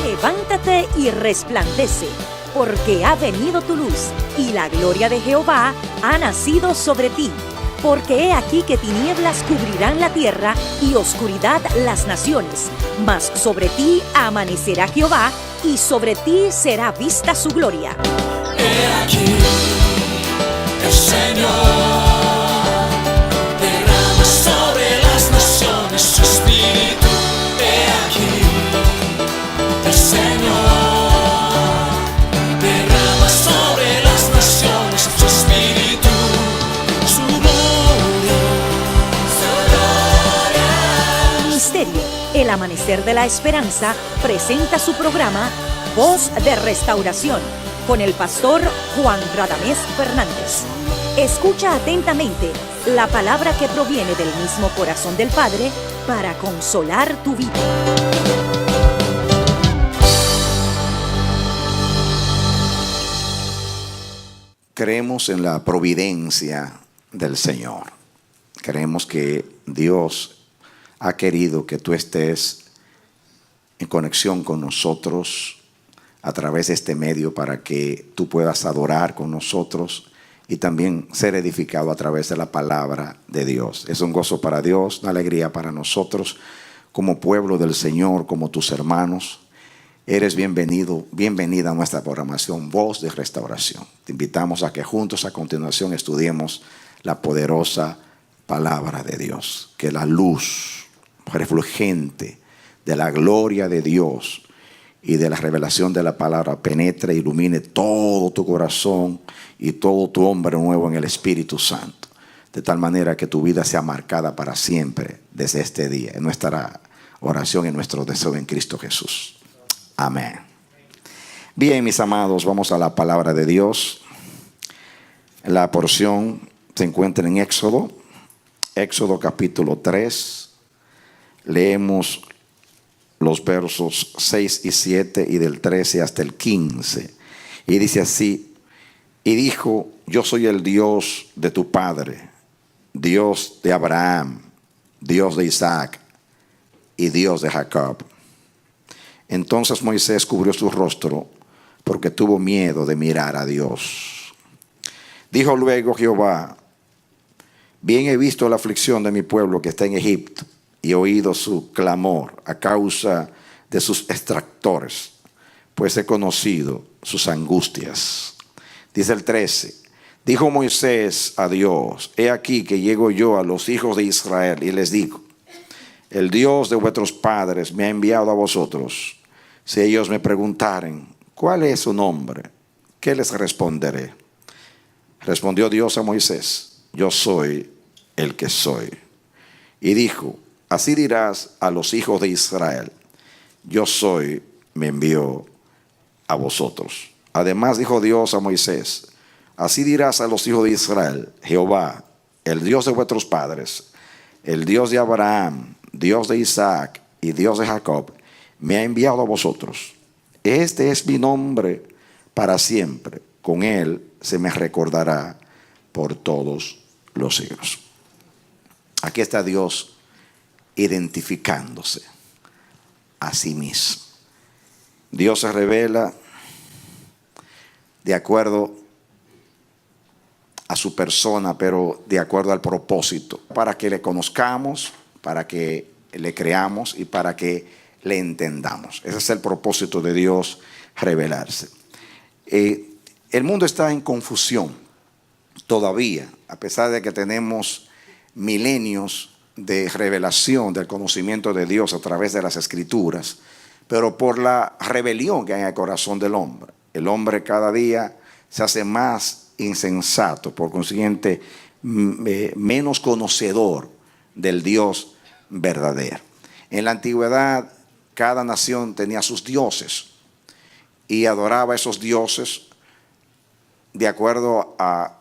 Levántate y resplandece, porque ha venido tu luz, y la gloria de Jehová ha nacido sobre ti. Porque he aquí que tinieblas cubrirán la tierra, y oscuridad las naciones. Mas sobre ti amanecerá Jehová, y sobre ti será vista su gloria. He aquí, el Señor derrama sobre las naciones su espíritu. He aquí, el Señor derrama sobre las naciones su espíritu, su gloria, su gloria. Ministerio El Amanecer de la Esperanza presenta su programa Voz de Restauración con el pastor Juan Radamés Fernández. Escucha atentamente la palabra que proviene del mismo corazón del Padre para consolar tu vida. Creemos en la providencia del Señor. Creemos que Dios ha querido que tú estés en conexión con nosotros a través de este medio para que tú puedas adorar con nosotros y también ser edificado a través de la palabra de Dios. Es un gozo para Dios, una alegría para nosotros como pueblo del Señor, como tus hermanos. Eres bienvenido, bienvenida a nuestra programación Voz de Restauración. Te invitamos a que juntos a continuación estudiemos la poderosa palabra de Dios. Que la luz refulgente de la gloria de Dios y de la revelación de la palabra penetre e ilumine todo tu corazón y todo tu hombre nuevo en el Espíritu Santo. De tal manera que tu vida sea marcada para siempre desde este día. En nuestra oración y nuestro deseo en Cristo Jesús. Amén. Bien, mis amados, vamos a la palabra de Dios. La porción se encuentra en Éxodo capítulo 3. Leemos los versos 6 y 7 y del 13 hasta el 15. Y dice así: y dijo: yo soy el Dios de tu padre, Dios de Abraham, Dios de Isaac y Dios de Jacob. Entonces Moisés cubrió su rostro porque tuvo miedo de mirar a Dios. Dijo luego Jehová: bien he visto la aflicción de mi pueblo que está en Egipto, y he oído su clamor a causa de sus extractores, pues he conocido sus angustias. Dice el 13: dijo Moisés a Dios: he aquí que llego yo a los hijos de Israel y les digo: el Dios de vuestros padres me ha enviado a vosotros. Si ellos me preguntaren: ¿cuál es su nombre?, ¿qué les responderé? Respondió Dios a Moisés: yo soy el que soy. Y dijo: así dirás a los hijos de Israel: yo soy, me envió a vosotros. Además dijo Dios a Moisés: así dirás a los hijos de Israel: Jehová, el Dios de vuestros padres, el Dios de Abraham, Dios de Isaac y Dios de Jacob, me ha enviado a vosotros. Este es mi nombre para siempre. Con él se me recordará por todos los siglos. Aquí está Dios identificándose a sí mismo. Dios se revela de acuerdo a su persona, pero de acuerdo al propósito, para que le conozcamos, para que le creamos y para que le entendamos. Ese es el propósito de Dios, revelarse. El mundo está en confusión todavía, a pesar de que tenemos milenios de revelación del conocimiento de Dios a través de las Escrituras, pero por la rebelión que hay en el corazón del hombre. El hombre cada día se hace más insensato, por consiguiente menos conocedor del Dios verdadero. En la antigüedad cada nación tenía sus dioses y adoraba a esos dioses de acuerdo a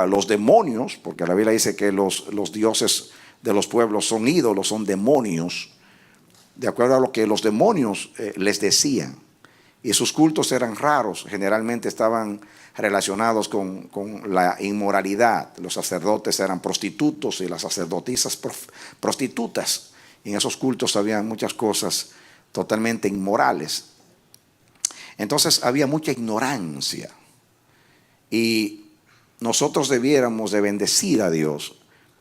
los demonios, porque la Biblia dice que los dioses de los pueblos son ídolos, son demonios, de acuerdo a lo que los demonios les decían. y sus cultos eran raros, generalmente estaban relacionados con la inmoralidad. Los sacerdotes eran prostitutos y las sacerdotisas prostitutas. En esos cultos había muchas cosas totalmente inmorales. Entonces había mucha ignorancia, y nosotros debiéramos de bendecir a Dios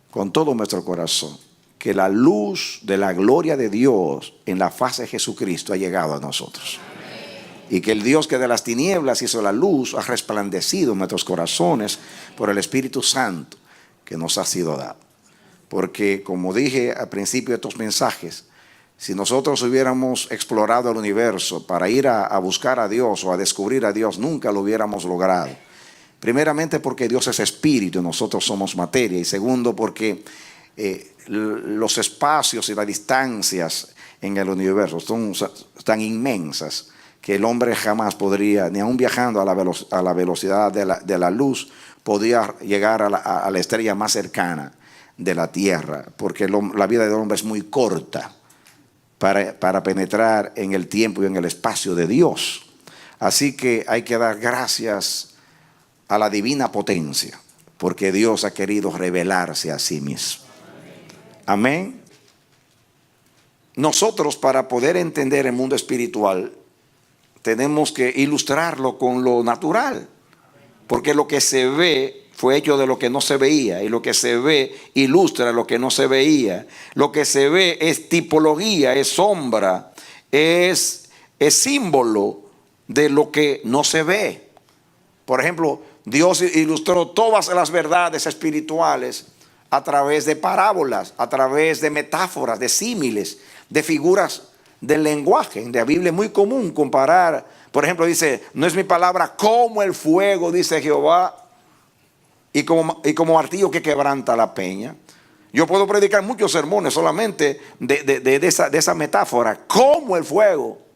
con todo nuestro corazón, que la luz de la gloria de Dios en la faz de Jesucristo ha llegado a nosotros. Y que el Dios que de las tinieblas hizo la luz ha resplandecido en nuestros corazones por el Espíritu Santo que nos ha sido dado. Porque, como dije al principio de estos mensajes, si nosotros hubiéramos explorado el universo para ir a buscar a Dios o a descubrir a Dios, nunca lo hubiéramos logrado. Primeramente porque Dios es espíritu y nosotros somos materia. Y segundo porque los espacios y las distancias en el universo son tan inmensas que el hombre jamás podría, ni aun viajando a la velocidad de la luz, podía llegar a la estrella más cercana de la Tierra, porque la vida del hombre es muy corta para penetrar en el tiempo y en el espacio de Dios. Así que hay que dar gracias a la divina potencia, porque Dios ha querido revelarse a sí mismo. Amén. Nosotros, para poder entender el mundo espiritual, tenemos que ilustrarlo con lo natural, porque lo que se ve fue hecho de lo que no se veía, y lo que se ve ilustra lo que no se veía. Lo que se ve es tipología, es sombra, es símbolo de lo que no se ve. Por ejemplo, Dios ilustró todas las verdades espirituales a través de parábolas, a través de metáforas, de símiles, de figuras del lenguaje. En la Biblia es muy común comparar. Por ejemplo, dice: no es mi palabra como el fuego, dice Jehová, y como martillo que quebranta la peña. Yo puedo predicar muchos sermones solamente de esa metáfora, como el fuego.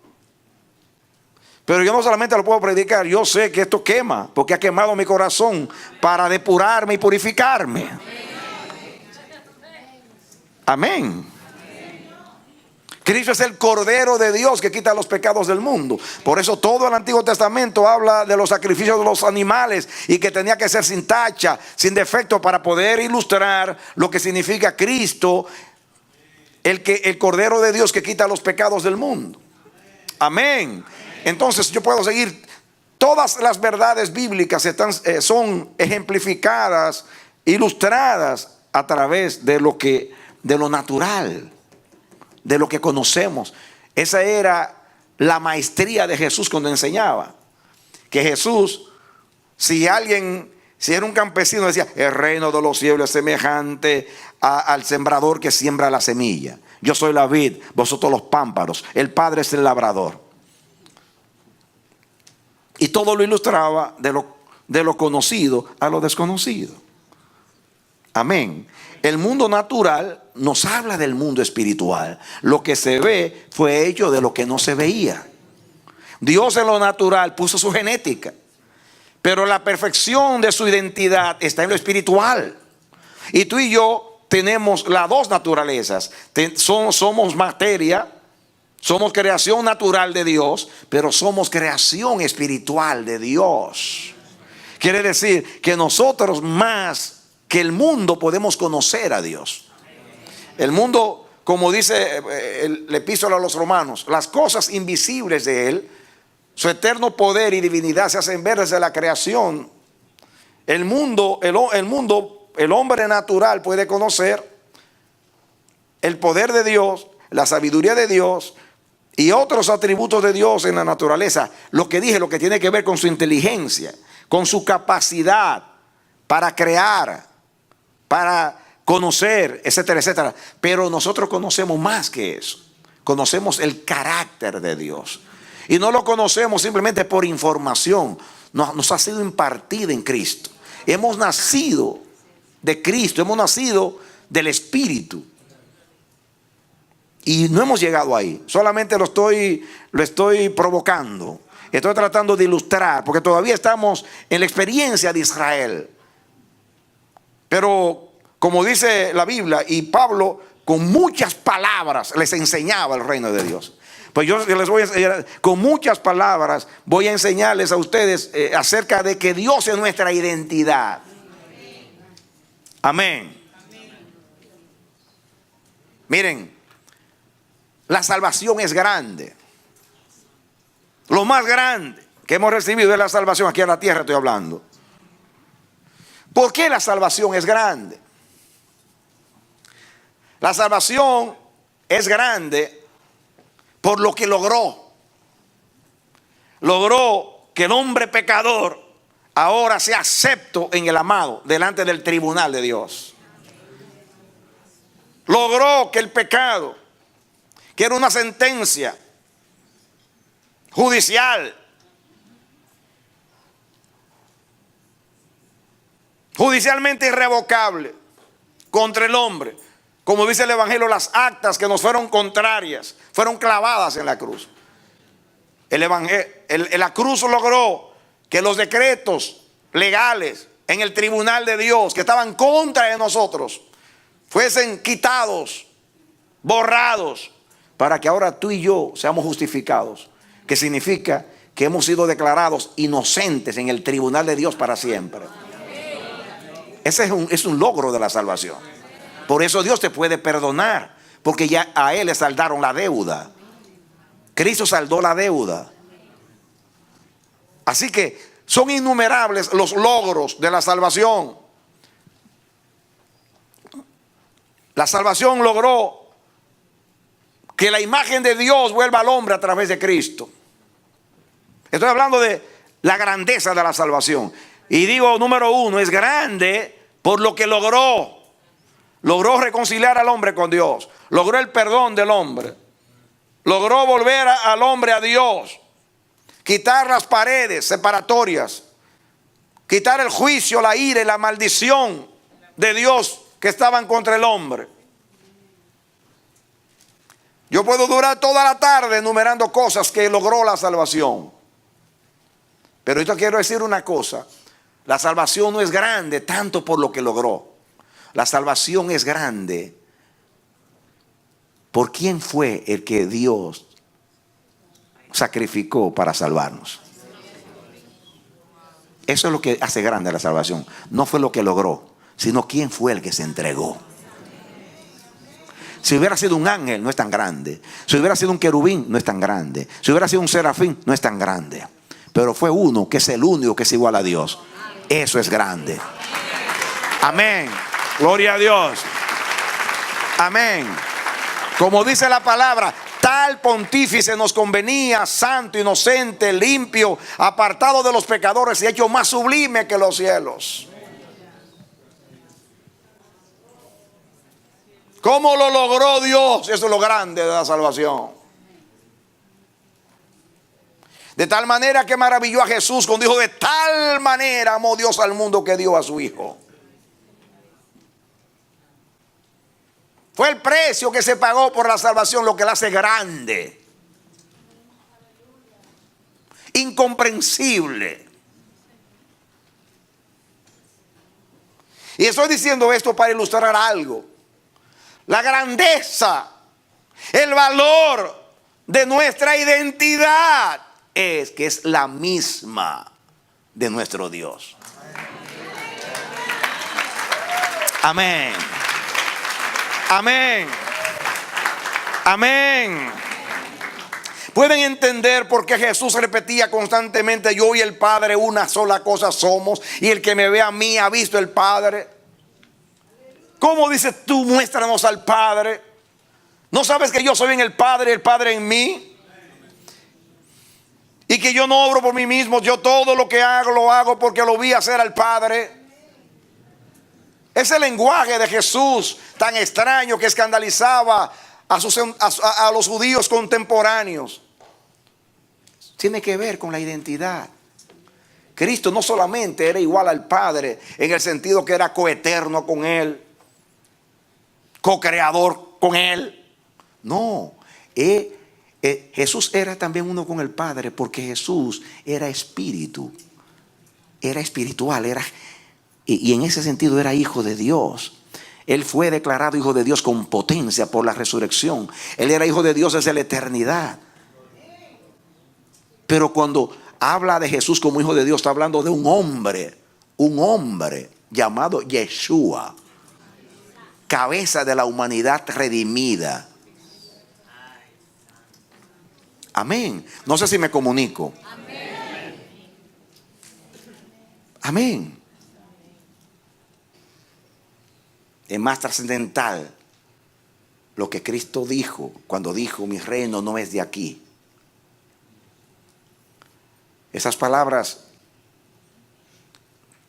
Pero yo no solamente lo puedo predicar, yo sé que esto quema, porque ha quemado mi corazón para depurarme y purificarme. Amén. Cristo es el Cordero de Dios que quita los pecados del mundo. Por eso todo el Antiguo Testamento habla de los sacrificios de los animales, y que tenía que ser sin tacha, sin defecto, para poder ilustrar lo que significa Cristo, el Cordero de Dios que quita los pecados del mundo. Amén. Entonces yo puedo seguir. Todas las verdades bíblicas son ejemplificadas, ilustradas a través de lo natural, de lo que conocemos. Esa era la maestría de Jesús cuando enseñaba. Que Jesús, si era un campesino, decía: el reino de los cielos es semejante al sembrador que siembra la semilla. Yo soy la vid, vosotros los pámpanos. El Padre es el labrador. Y todo lo ilustraba de lo conocido a lo desconocido. Amén. El mundo natural nos habla del mundo espiritual. Lo que se ve fue hecho de lo que no se veía. Dios en lo natural puso su genética, pero la perfección de su identidad está en lo espiritual. Y tú y yo tenemos las dos naturalezas. Somos materia, somos creación natural de Dios, pero somos creación espiritual de Dios. Quiere decir que nosotros, más que el mundo, podemos conocer a Dios. El mundo, como dice la epístola a los Romanos, las cosas invisibles de Él, su eterno poder y divinidad se hacen ver desde la creación. El hombre natural puede conocer el poder de Dios, la sabiduría de Dios y otros atributos de Dios en la naturaleza. Lo que dije, lo que tiene que ver con su inteligencia, con su capacidad para crear, para conocer, etcétera, etcétera. Pero nosotros conocemos más que eso. Conocemos el carácter de Dios. Y no lo conocemos simplemente por información. Nos ha sido impartida en Cristo. Hemos nacido de Cristo, hemos nacido del Espíritu. Y no hemos llegado ahí. Solamente lo estoy provocando. Estoy tratando de ilustrar, porque todavía estamos en la experiencia de Israel. Pero como dice la Biblia, y Pablo con muchas palabras les enseñaba el reino de Dios. Pues yo les voy a enseñar, con muchas palabras, voy a enseñarles a ustedes acerca de que Dios es nuestra identidad. Amén. Miren, la salvación es grande. Lo más grande que hemos recibido es la salvación. Aquí en la tierra estoy hablando. ¿Por qué la salvación es grande? La salvación es grande por lo que logró. Logró que el hombre pecador ahora sea acepto en el amado delante del tribunal de Dios. Logró que el pecado, que era una sentencia judicial, judicialmente irrevocable contra el hombre, como dice el Evangelio, las actas que nos fueron contrarias fueron clavadas en la cruz. La cruz logró que los decretos legales en el tribunal de Dios que estaban contra de nosotros fuesen quitados, borrados, para que ahora tú y yo seamos justificados, que significa que hemos sido declarados inocentes en el tribunal de Dios para siempre. Ese es un logro de la salvación. Por eso Dios te puede perdonar, porque ya a Él le saldaron la deuda. Cristo saldó la deuda. Así que son innumerables los logros de la salvación. La salvación logró que la imagen de Dios vuelva al hombre a través de Cristo. Estoy hablando de la grandeza de la salvación. Y digo, número uno, es grande por lo que logró. Logró reconciliar al hombre con Dios. Logró el perdón del hombre. Logró volver al hombre a Dios. Quitar las paredes separatorias. Quitar el juicio, la ira y la maldición de Dios que estaban contra el hombre. Yo puedo durar toda la tarde enumerando cosas que logró la salvación. Pero yo quiero decir una cosa. La salvación no es grande tanto por lo que logró. La salvación es grande por quién fue el que Dios sacrificó para salvarnos. Eso es lo que hace grande la salvación. No fue lo que logró, sino quién fue el que se entregó. Si hubiera sido un ángel, no es tan grande. Si hubiera sido un querubín, no es tan grande. Si hubiera sido un serafín, no es tan grande. Pero fue uno que es el único que es igual a Dios. Eso es grande. Amén. Gloria a Dios. Amén. Como dice la palabra, tal pontífice nos convenía, santo, inocente, limpio, apartado de los pecadores y hecho más sublime que los cielos. ¿Cómo lo logró Dios? Eso es lo grande de la salvación. De tal manera que maravilló a Jesús cuando dijo: de tal manera amó Dios al mundo que dio a su Hijo. Fue el precio que se pagó por la salvación lo que la hace grande. Incomprensible. Y estoy diciendo esto para ilustrar algo. La grandeza, el valor de nuestra identidad es que es la misma de nuestro Dios. Amén. Amén. Amén. ¿Pueden entender por qué Jesús repetía constantemente: yo y el Padre una sola cosa somos, y el que me ve a mí ha visto el Padre? ¿Cómo dices tú: muéstranos al Padre? ¿No sabes que yo soy en el Padre y el Padre en mí? Y que yo no obro por mí mismo, yo todo lo que hago lo hago porque lo vi hacer al Padre. Ese lenguaje de Jesús tan extraño que escandalizaba a los judíos contemporáneos tiene que ver con la identidad. Cristo no solamente era igual al Padre en el sentido que era coeterno con Él, co-creador con Él. No, Jesús era también uno con el Padre, porque Jesús era espíritu, era espiritual, y en ese sentido era hijo de Dios. Él fue declarado hijo de Dios con potencia por la resurrección. Él era hijo de Dios desde la eternidad. Pero cuando habla de Jesús como hijo de Dios, está hablando de un hombre llamado Yeshua, cabeza de la humanidad redimida. Amén. No sé si me comunico. Amén. Es más trascendental lo que Cristo dijo cuando dijo: mi reino no es de aquí. Esas palabras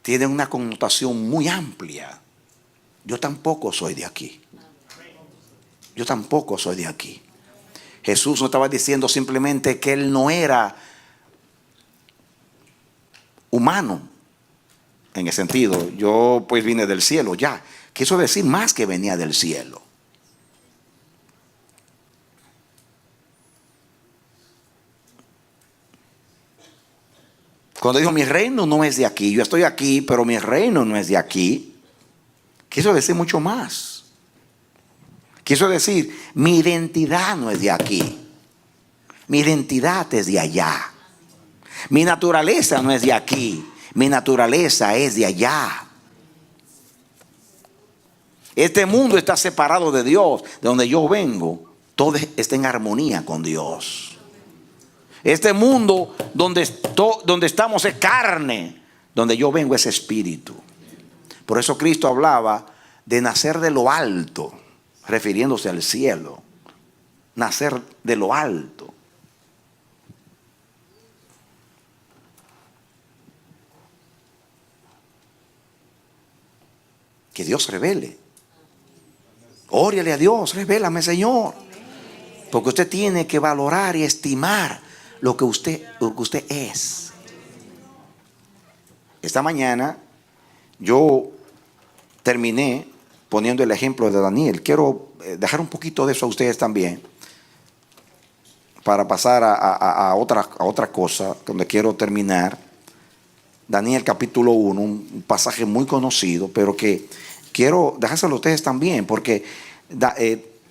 tienen una connotación muy amplia. Yo tampoco soy de aquí. Yo tampoco soy de aquí. Jesús no estaba diciendo simplemente que Él no era humano. En el sentido, yo pues vine del cielo ya. Quiso decir más que venía del cielo. Cuando dijo: mi reino no es de aquí, yo estoy aquí, pero mi reino no es de aquí, quiso decir mucho más. Quiso decir: mi identidad no es de aquí, mi identidad es de allá. Mi naturaleza no es de aquí, mi naturaleza es de allá. Este mundo está separado de Dios. De donde yo vengo, todo está en armonía con Dios. Este mundo donde estamos es carne. Donde yo vengo es espíritu. Por eso Cristo hablaba de nacer de lo alto, refiriéndose al cielo. Nacer de lo alto. Que Dios revele. Órale a Dios: revélame, Señor. Porque usted tiene que valorar y estimar lo que usted es. Esta mañana yo terminé poniendo el ejemplo de Daniel. Quiero dejar un poquito de eso a ustedes también, para pasar a otra cosa donde quiero terminar. Daniel capítulo 1, un pasaje muy conocido, pero que quiero dejárselo a ustedes también, porque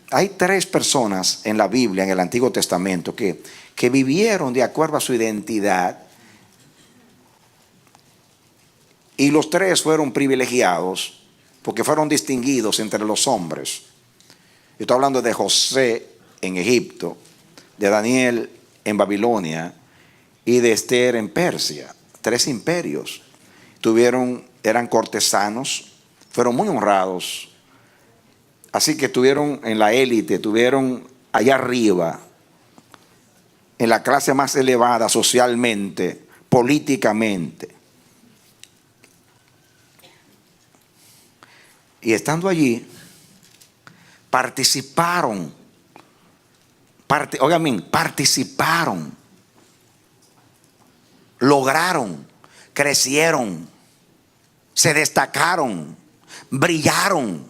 hay 3 personas en la Biblia, en el Antiguo Testamento, que vivieron de acuerdo a su identidad, y los 3 fueron privilegiados porque fueron distinguidos entre los hombres. Yo estoy hablando de José en Egipto, de Daniel en Babilonia y de Esther en Persia. 3 imperios. Eran cortesanos, fueron muy honrados. Así que estuvieron en la élite, estuvieron allá arriba, en la clase más elevada socialmente, políticamente. Y estando allí, participaron, lograron, crecieron, se destacaron, brillaron,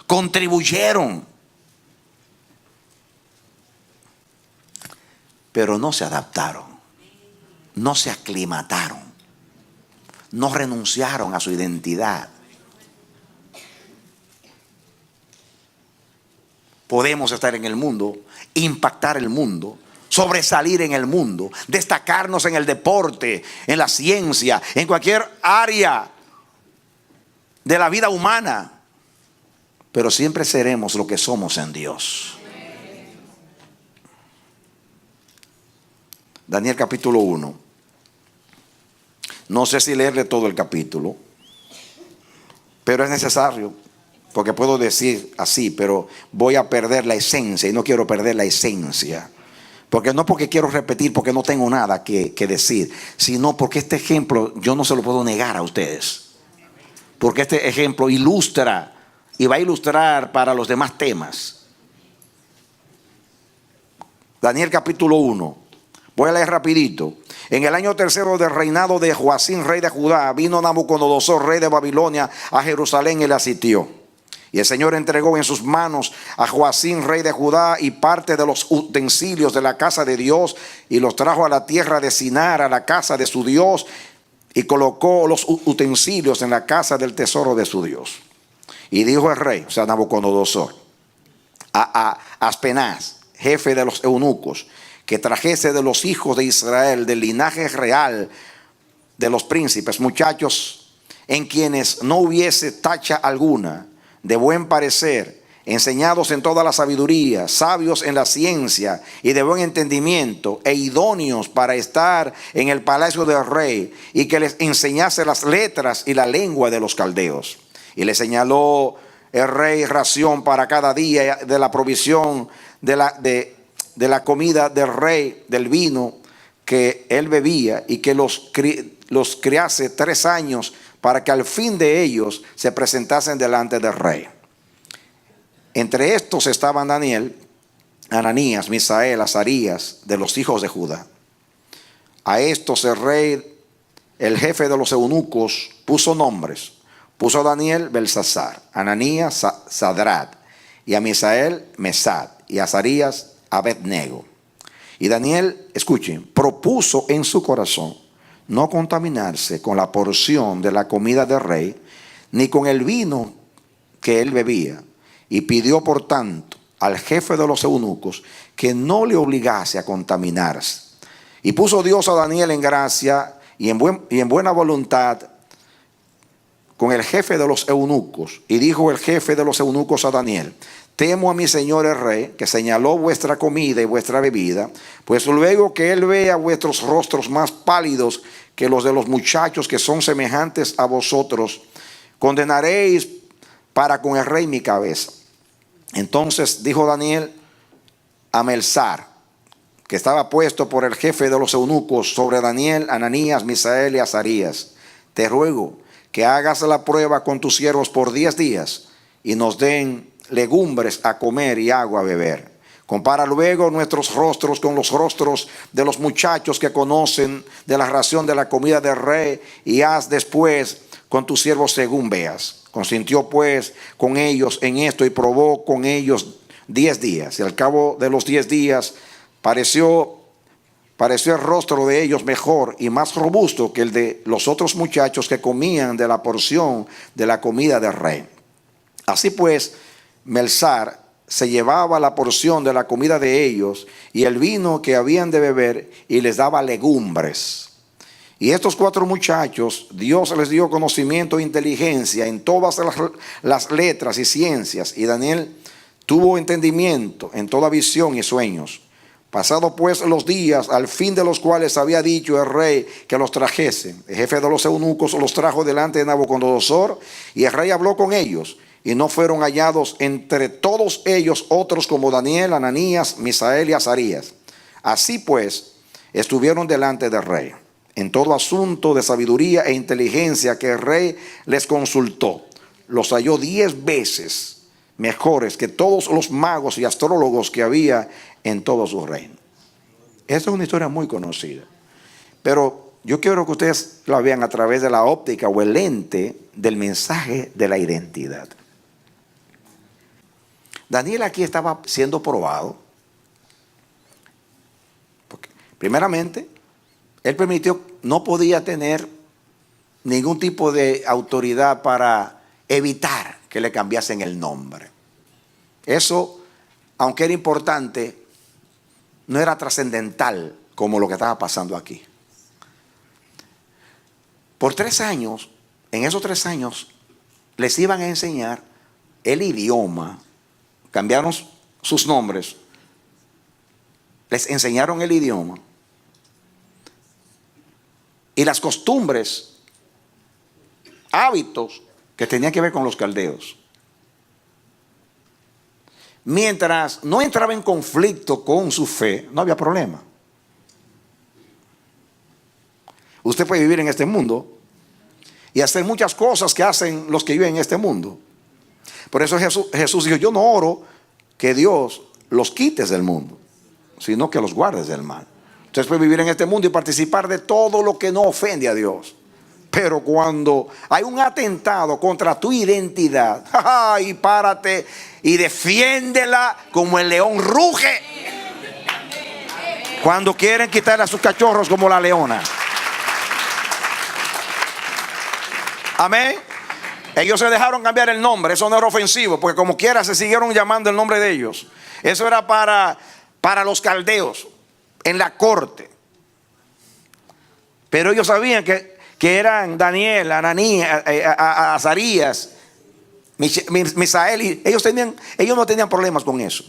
contribuyeron, pero no se adaptaron, no se aclimataron, no renunciaron a su identidad. Podemos estar en el mundo, impactar el mundo, sobresalir en el mundo, destacarnos en el deporte, en la ciencia, en cualquier área de la vida humana, pero siempre seremos lo que somos en Dios. Daniel capítulo 1. No sé si leerle todo el capítulo, pero es necesario, porque puedo decir así, pero voy a perder la esencia, y no quiero perder la esencia. Porque no porque quiero repetir, porque no tengo nada que decir, sino porque este ejemplo yo no se lo puedo negar a ustedes. Porque este ejemplo ilustra y va a ilustrar para los demás temas. Daniel capítulo 1. Voy a leer rapidito. En el año 3 del reinado de Joacim, rey de Judá, vino Nabucodonosor, rey de Babilonia, a Jerusalén y la sitió. Y el Señor entregó en sus manos a Joacim, rey de Judá, y parte de los utensilios de la casa de Dios, y los trajo a la tierra de Sinar, a la casa de su Dios, y colocó los utensilios en la casa del tesoro de su Dios. Y dijo el rey, o sea, Nabucodonosor, a Aspenaz, jefe de los eunucos, que trajese de los hijos de Israel, del linaje real de los príncipes, muchachos en quienes no hubiese tacha alguna, de buen parecer, enseñados en toda la sabiduría, sabios en la ciencia y de buen entendimiento, e idóneos para estar en el palacio del rey, y que les enseñase las letras y la lengua de los caldeos. Y le señaló el rey ración para cada día de la provisión de la comida del rey, del vino que él bebía, y que los criase 3 años, para que al fin de ellos se presentasen delante del rey. Entre estos estaban Daniel, Ananías, Misael, Azarías, de los hijos de Judá. A estos el rey, el jefe de los eunucos, puso nombres. Puso a Daniel Belsasar, a Ananías Sadrat, y a Misael Mesad, y a Azarías Abednego. Y Daniel, escuchen, propuso en su corazón no contaminarse con la porción de la comida del rey, ni con el vino que él bebía. Y pidió por tanto al jefe de los eunucos que no le obligase a contaminarse. Y puso Dios a Daniel en gracia y en buena voluntad con el jefe de los eunucos. Y dijo el jefe de los eunucos a Daniel: temo a mi señor el rey, que señaló vuestra comida y vuestra bebida, pues luego que él vea vuestros rostros más pálidos que los de los muchachos que son semejantes a vosotros, condenaréis para con el rey mi cabeza. Entonces dijo Daniel a Melsar, que estaba puesto por el jefe de los eunucos sobre Daniel, Ananías, Misael y Azarías: te ruego que hagas la prueba con tus siervos por 10 días y nos den legumbres a comer y agua a beber. Compara luego nuestros rostros con los rostros de los muchachos que conocen de la ración de la comida del rey, y haz después con tus siervos según veas. Consintió pues con ellos en esto y probó con ellos 10 días. Y al cabo de los 10 días pareció el rostro de ellos mejor y más robusto que el de los otros muchachos que comían de la porción de la comida del rey. Así pues, Melsar se llevaba la porción de la comida de ellos y el vino que habían de beber, y les daba legumbres. Y estos 4 muchachos, Dios les dio conocimiento e inteligencia en todas las letras y ciencias, y Daniel tuvo entendimiento en toda visión y sueños. Pasado pues los días, al fin de los cuales había dicho el rey que los trajese, el jefe de los eunucos los trajo delante de Nabucodonosor, y el rey habló con ellos, y no fueron hallados entre todos ellos otros como Daniel, Ananías, Misael y Azarías. Así pues, estuvieron delante del rey en todo asunto de sabiduría e inteligencia que el rey les consultó. Los halló 10 veces mejores que todos los magos y astrólogos que había en todo su reino. Esta es una historia muy conocida, pero yo quiero que ustedes la vean a través de la óptica o el lente del mensaje de la identidad. Daniel aquí estaba siendo probado, porque primeramente él permitió, no podía tener ningún tipo de autoridad para evitar que le cambiasen el nombre. Eso, aunque era importante, no era trascendental como lo que estaba pasando aquí. Por 3 años, en esos 3 años, les iban a enseñar el idioma. Cambiaron sus nombres, les enseñaron el idioma y las costumbres, hábitos que tenían que ver con los caldeos. Mientras no entraba en conflicto con su fe, no había problema. Usted puede vivir en este mundo y hacer muchas cosas que hacen los que viven en este mundo. Por eso Jesús dijo: yo no oro que Dios los quites del mundo, sino que los guardes del mal. Usted puede vivir en este mundo y participar de todo lo que no ofende a Dios. Pero cuando hay un atentado contra tu identidad, y párate y defiéndela como el león ruge cuando quieren quitarle a sus cachorros como la leona. Amén. Ellos se dejaron cambiar el nombre. Eso no era ofensivo, porque como quiera se siguieron llamando el nombre de ellos. Eso era para los caldeos. en la corte. Pero ellos sabían que eran Daniel, Ananías, Azarías, Misael, y ellos no tenían problemas con eso.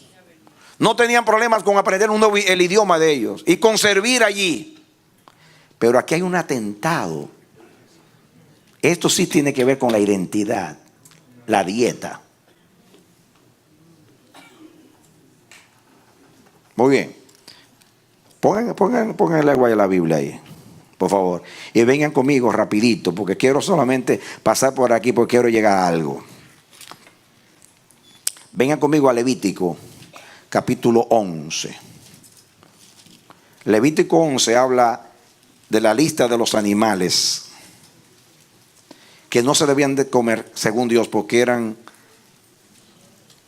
No tenían problemas con aprender el idioma de ellos y con servir allí. Pero aquí hay un atentado. Esto sí tiene que ver con la identidad, la dieta. Muy bien. Pongan el agua de la Biblia ahí, por favor. Y vengan conmigo rapidito, porque quiero solamente pasar por aquí, porque quiero llegar a algo. Vengan conmigo a Levítico, capítulo 11. Levítico 11 habla de la lista de los animales que no se debían de comer según Dios porque eran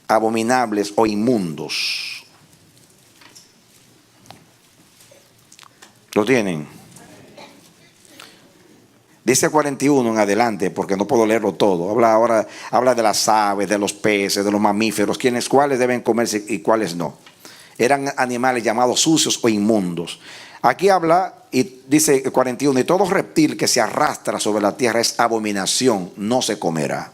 abominables o inmundos. ¿Lo tienen? Dice 41 en adelante, porque no puedo leerlo todo. Habla de las aves, de los peces, de los mamíferos, cuáles deben comerse y cuáles no. Eran animales llamados sucios o inmundos. Aquí habla y dice 41, y todo reptil que se arrastra sobre la tierra es abominación, no se comerá.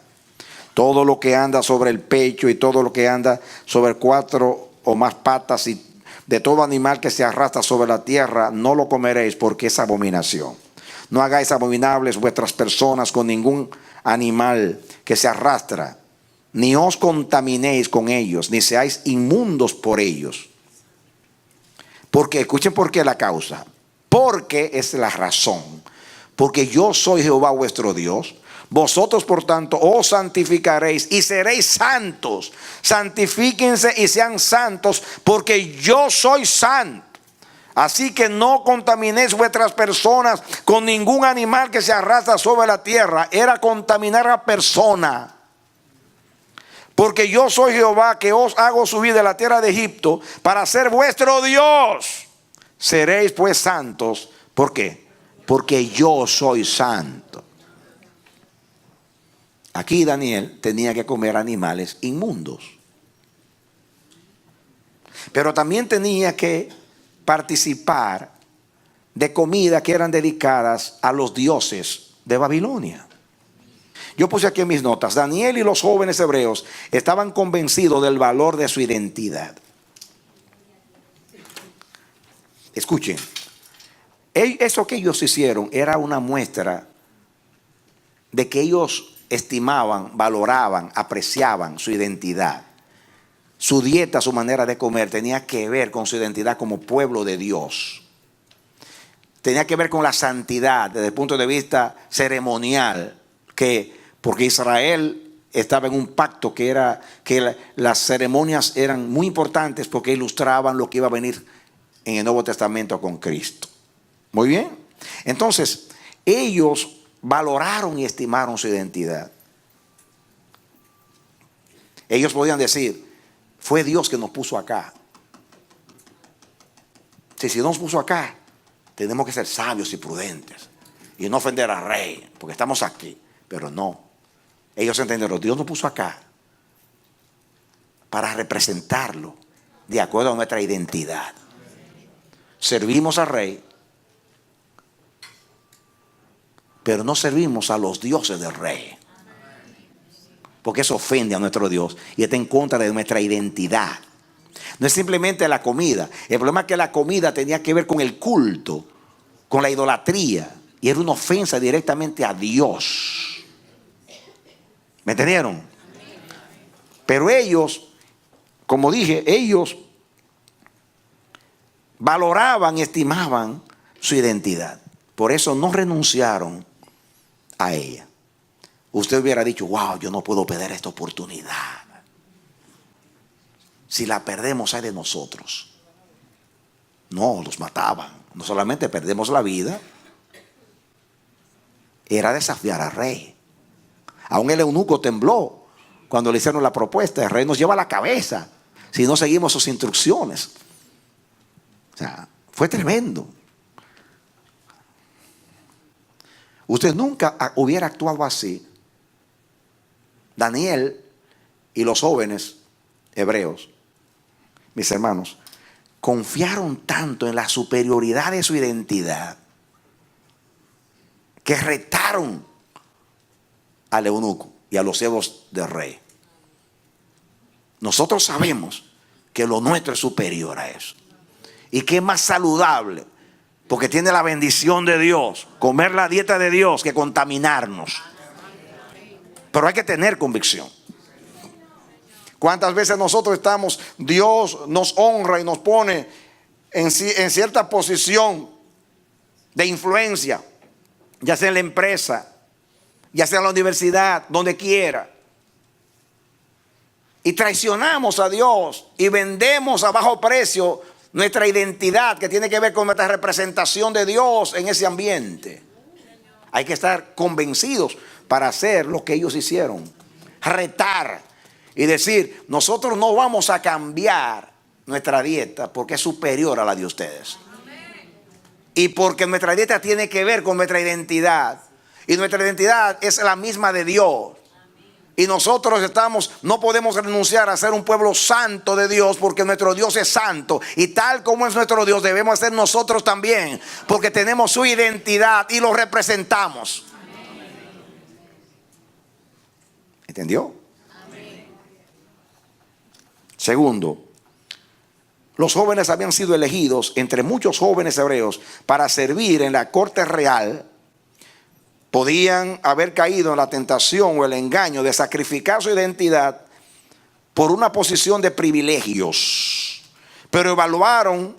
Todo lo que anda sobre el pecho y todo lo que anda sobre 4 o más patas y de todo animal que se arrastra sobre la tierra no lo comeréis porque es abominación. No hagáis abominables vuestras personas con ningún animal que se arrastra, ni os contaminéis con ellos, ni seáis inmundos por ellos. Porque, escuchen por qué la causa. Porque es la razón. Porque yo soy Jehová vuestro Dios. Vosotros por tanto os santificaréis y seréis santos. Santifíquense y sean santos porque yo soy santo. Así que no contaminéis vuestras personas con ningún animal que se arrastra sobre la tierra. Era contaminar a persona. Porque yo soy Jehová que os hago subir de la tierra de Egipto para ser vuestro Dios. Seréis pues santos. ¿Por qué? Porque yo soy santo. Aquí Daniel tenía que comer animales inmundos. Pero también tenía que participar de comida que eran dedicadas a los dioses de Babilonia. Yo puse aquí en mis notas, Daniel y los jóvenes hebreos estaban convencidos del valor de su identidad. Escuchen, eso que ellos hicieron era una muestra de que ellos estimaban, valoraban, apreciaban su identidad. Su dieta, su manera de comer tenía que ver con su identidad como pueblo de Dios. Tenía que ver con la santidad desde el punto de vista ceremonial, porque Israel estaba en un pacto que las ceremonias eran muy importantes porque ilustraban lo que iba a venir en el Nuevo Testamento con Cristo. Muy bien. Entonces, ellos valoraron y estimaron su identidad. Ellos podían decir, fue Dios que nos puso acá. Si nos puso acá, tenemos que ser sabios y prudentes y no ofender al rey, porque estamos aquí. Pero no. Ellos entendieron, Dios nos puso acá para representarlo de acuerdo a nuestra identidad. Servimos al rey, pero no servimos a los dioses del rey, porque eso ofende a nuestro Dios y está en contra de nuestra identidad. No es simplemente la comida. El problema es que la comida tenía que ver con el culto, con la idolatría, y era una ofensa directamente a Dios. ¿Me entendieron? Pero ellos, como dije, ellos valoraban y estimaban su identidad. Por eso no renunciaron a ella. Usted hubiera dicho, wow, yo no puedo perder esta oportunidad. Si la perdemos, hay de nosotros. No, los mataban. No solamente perdemos la vida, era desafiar al rey. Aún el eunuco tembló cuando le hicieron la propuesta. El rey nos lleva a la cabeza si no seguimos sus instrucciones. O sea, fue tremendo. Usted nunca hubiera actuado así. Daniel y los jóvenes hebreos, mis hermanos, confiaron tanto en la superioridad de su identidad que retaron al eunuco y a los siervos del rey. Nosotros sabemos que lo nuestro es superior a eso. Y que es más saludable, porque tiene la bendición de Dios, comer la dieta de Dios, que contaminarnos. Pero hay que tener convicción. ¿Cuántas veces nosotros estamos, Dios nos honra y nos pone en cierta posición de influencia, ya sea en la empresa, ya sea en la universidad, donde quiera, y traicionamos a Dios y vendemos a bajo precio nuestra identidad, que tiene que ver con nuestra representación de Dios en ese ambiente? Hay que estar convencidos para hacer lo que ellos hicieron, retar y decir: nosotros no vamos a cambiar nuestra dieta porque es superior a la de ustedes. Y porque nuestra dieta tiene que ver con nuestra identidad. Y nuestra identidad es la misma de Dios. Y nosotros no podemos renunciar a ser un pueblo santo de Dios, porque nuestro Dios es santo. Y tal como es nuestro Dios, debemos ser nosotros también, porque tenemos su identidad y lo representamos. ¿Entendió? Segundo, los jóvenes habían sido elegidos entre muchos jóvenes hebreos para servir en la corte real. Podían haber caído en la tentación o el engaño de sacrificar su identidad por una posición de privilegios, pero valoraron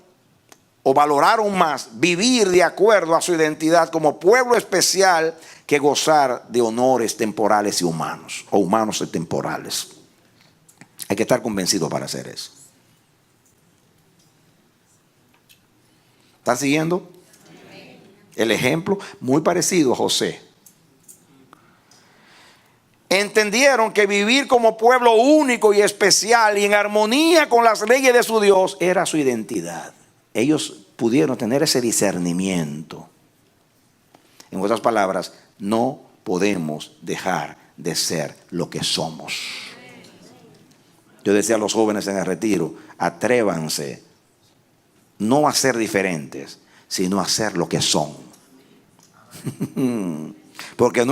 más vivir de acuerdo a su identidad como pueblo especial que gozar de honores temporales y humanos, o humanos y temporales. Hay que estar convencido para hacer eso. ¿Están siguiendo? El ejemplo muy parecido a José. Entendieron que vivir como pueblo único y especial y en armonía con las leyes de su Dios era su identidad. Ellos pudieron tener ese discernimiento. En otras palabras, no podemos dejar de ser lo que somos. Yo decía a los jóvenes en el retiro: atrévanse no a ser diferentes, sino a ser lo que son. Porque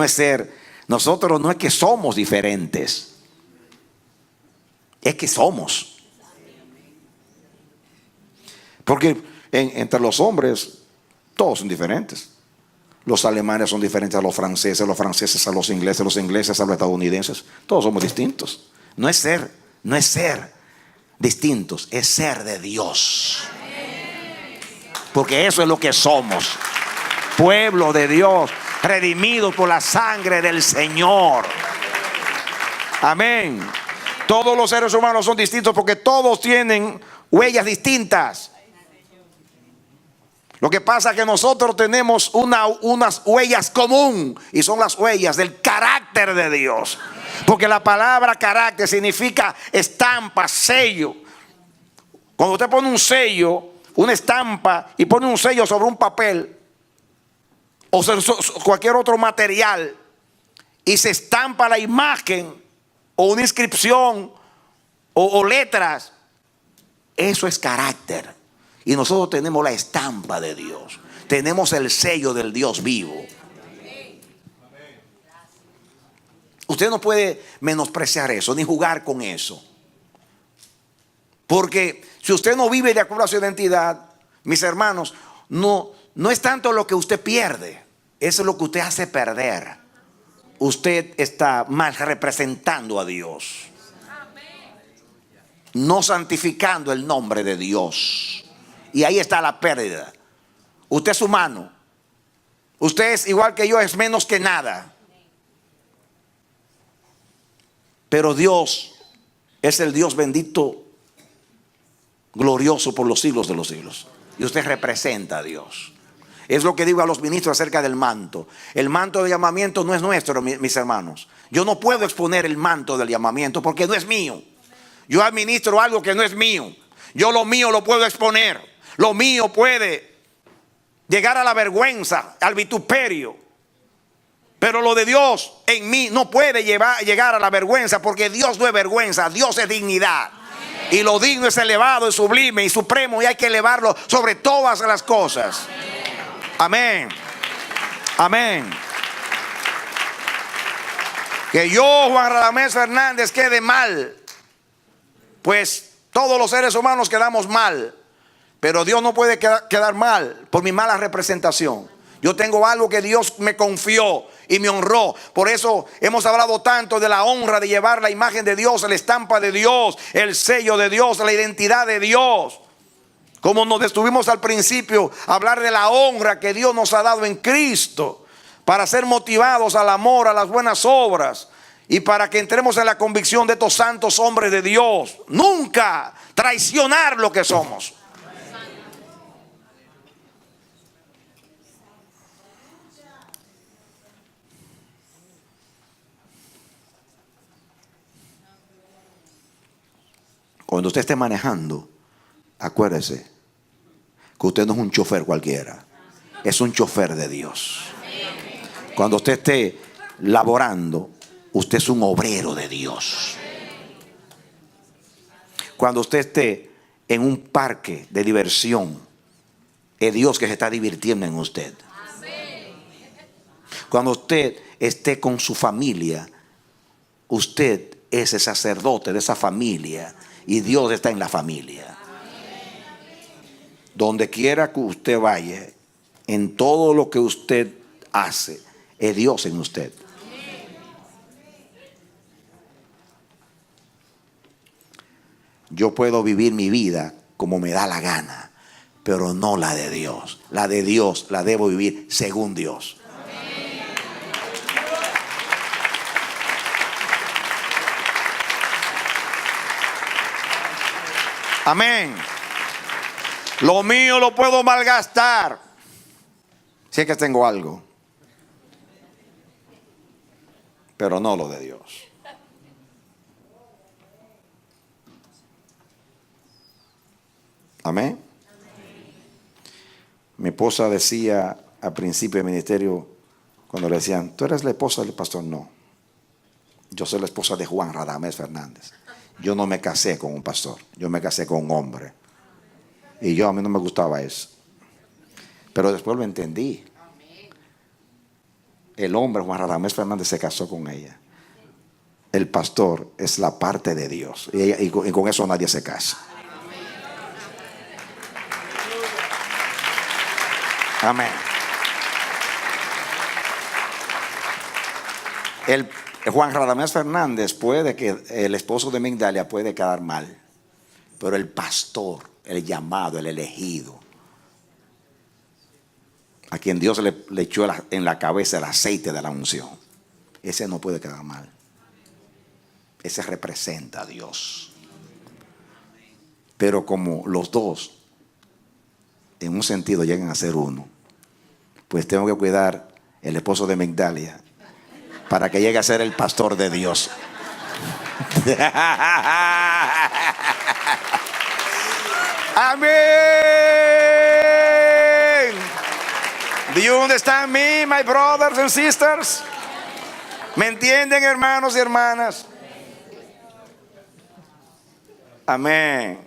nosotros no es que somos diferentes, es que somos. Porque entre los hombres todos son diferentes. Los alemanes son diferentes a los franceses a los ingleses a los estadounidenses. Todos somos distintos. No es ser distintos, es ser de Dios. Porque eso es lo que somos: pueblo de Dios, redimidos por la sangre del Señor. Amén. Todos los seres humanos son distintos porque todos tienen huellas distintas. Lo que pasa es que nosotros tenemos unas huellas común, y son las huellas del carácter de Dios. Porque la palabra carácter significa estampa, sello. Cuando usted pone un sello, una estampa, y pone un sello sobre un papel o cualquier otro material, y se estampa la imagen o una inscripción o letras, eso es carácter. Y nosotros tenemos la estampa de Dios, tenemos el sello del Dios vivo. Usted no puede menospreciar eso ni jugar con eso, porque si usted no vive de acuerdo a su identidad, mis hermanos, no es tanto lo que usted pierde, eso es lo que usted hace perder. Usted está mal representando a Dios, no santificando el nombre de Dios. Y ahí está la pérdida. Usted es humano. Usted es igual que yo, es menos que nada. Pero Dios es el Dios bendito, glorioso por los siglos de los siglos. Y usted representa a Dios. Es lo que digo a los ministros acerca del manto. El manto de llamamiento no es nuestro, mis hermanos. Yo no puedo exponer el manto del llamamiento porque no es mío. Yo administro algo que no es mío. Yo lo mío lo puedo exponer. Lo mío puede llegar a la vergüenza, al vituperio. Pero lo de Dios en mí no puede llegar a la vergüenza, porque Dios no es vergüenza, Dios es dignidad. Y lo digno es elevado, es sublime y supremo, y hay que elevarlo sobre todas las cosas. Amén. Amén. Que yo, Juan Radamés Fernández, quede mal, pues todos los seres humanos quedamos mal, pero Dios no puede quedar mal por mi mala representación. Yo tengo algo que Dios me confió y me honró. Por eso hemos hablado tanto de la honra de llevar la imagen de Dios, la estampa de Dios, el sello de Dios, la identidad de Dios. Como nos detuvimos al principio, hablar de la honra que Dios nos ha dado en Cristo, para ser motivados al amor, a las buenas obras, y para que entremos en la convicción de estos santos hombres de Dios. Nunca traicionar lo que somos. Cuando usted esté manejando, acuérdese que usted no es un chofer cualquiera, es un chofer de Dios. Cuando usted esté laborando, usted es un obrero de Dios. Cuando usted esté en un parque de diversión, es Dios que se está divirtiendo en usted. Cuando usted esté con su familia, usted es el sacerdote de esa familia y Dios está en la familia. Donde quiera que usted vaya, en todo lo que usted hace, es Dios en usted. Yo puedo vivir mi vida como me da la gana, pero no la de Dios. La de Dios la debo vivir según Dios. Amén. Lo mío lo puedo malgastar si es que tengo algo, pero no lo de Dios. Amén. Mi esposa decía al principio del ministerio, cuando le decían, ¿tú eres la esposa del pastor? No, yo soy la esposa de Juan Radamés Fernández. Yo no me casé con un pastor, yo me casé con un hombre. Y a mí no me gustaba eso. Pero después lo entendí. El hombre, Juan Radamés Fernández, se casó con ella. El pastor es la parte de Dios. Y con eso nadie se casa. Amén. El Juan Radamés Fernández puede que el esposo de Migdalia puede quedar mal, pero el pastor, el llamado, el elegido, a quien Dios le echó en la cabeza el aceite de la unción, ese no puede quedar mal. Ese representa a Dios. Pero como los dos en un sentido llegan a ser uno, pues tengo que cuidar el esposo de Migdalia para que llegue a ser el pastor de Dios. Amén. Do you understand me, my brothers and sisters? ¿Me entienden, hermanos y hermanas? Amén.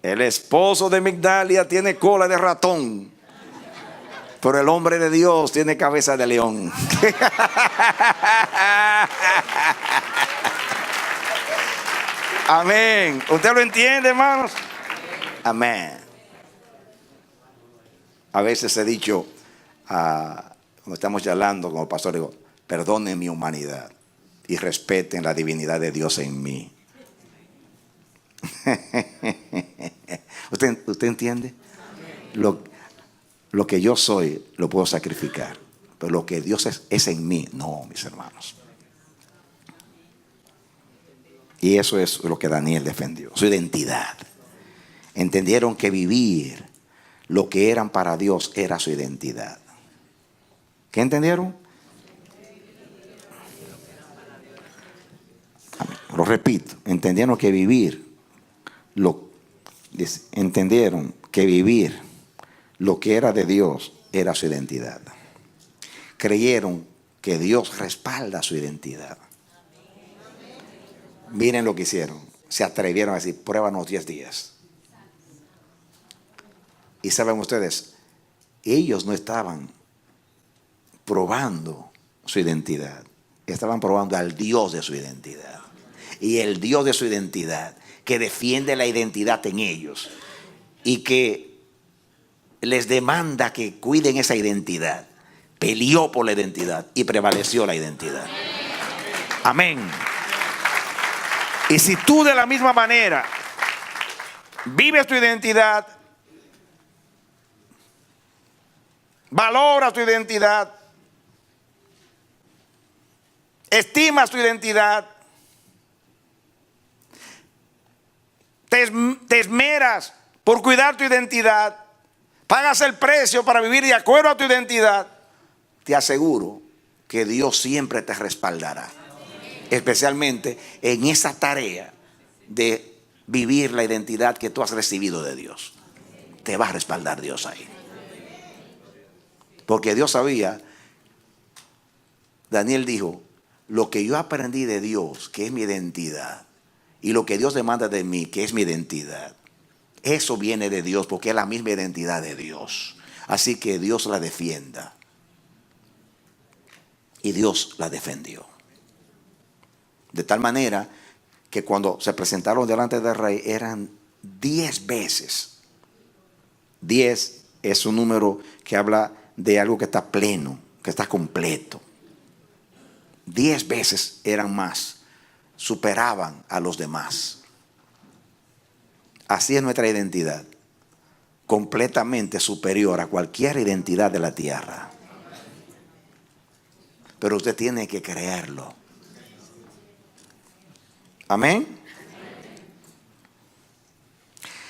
El esposo de Migdalia tiene cola de ratón, pero el hombre de Dios tiene cabeza de león. Amén. ¿Usted lo entiende, hermanos? Amén. A veces he dicho, cuando estamos charlando con el pastor, digo, perdonen mi humanidad y respeten la divinidad de Dios en mí. ¿Usted entiende? Lo que yo soy lo puedo sacrificar, pero lo que Dios es en mí, no, mis hermanos. Y eso es lo que Daniel defendió, su identidad. Entendieron que vivir lo que eran para Dios era su identidad. ¿Qué entendieron? Lo repito, entendieron que vivir lo que era de Dios era su identidad. Creyeron que Dios respalda su identidad. Miren lo que hicieron. Se atrevieron a decir, pruébanos 10 días. Y saben ustedes, ellos no estaban probando su identidad. Estaban probando al Dios de su identidad. Y el Dios de su identidad, que defiende la identidad en ellos y que les demanda que cuiden esa identidad, peleó por la identidad y prevaleció la identidad. Amén. Y si tú de la misma manera vives tu identidad, valoras tu identidad, estimas tu identidad, te esmeras por cuidar tu identidad, pagas el precio para vivir de acuerdo a tu identidad, te aseguro que Dios siempre te respaldará. Especialmente en esa tarea de vivir la identidad que tú has recibido de Dios. Te va a respaldar Dios ahí. Porque Dios sabía, Daniel dijo, lo que yo aprendí de Dios, que es mi identidad, y lo que Dios demanda de mí, que es mi identidad, eso viene de Dios porque es la misma identidad de Dios. Así que Dios la defienda. Y Dios la defendió. De tal manera que cuando se presentaron delante del rey eran 10 veces. 10 es un número que habla de algo que está pleno, que está completo. 10 veces eran más, superaban a los demás. Así es nuestra identidad, completamente superior a cualquier identidad de la tierra. Pero usted tiene que creerlo. Amén.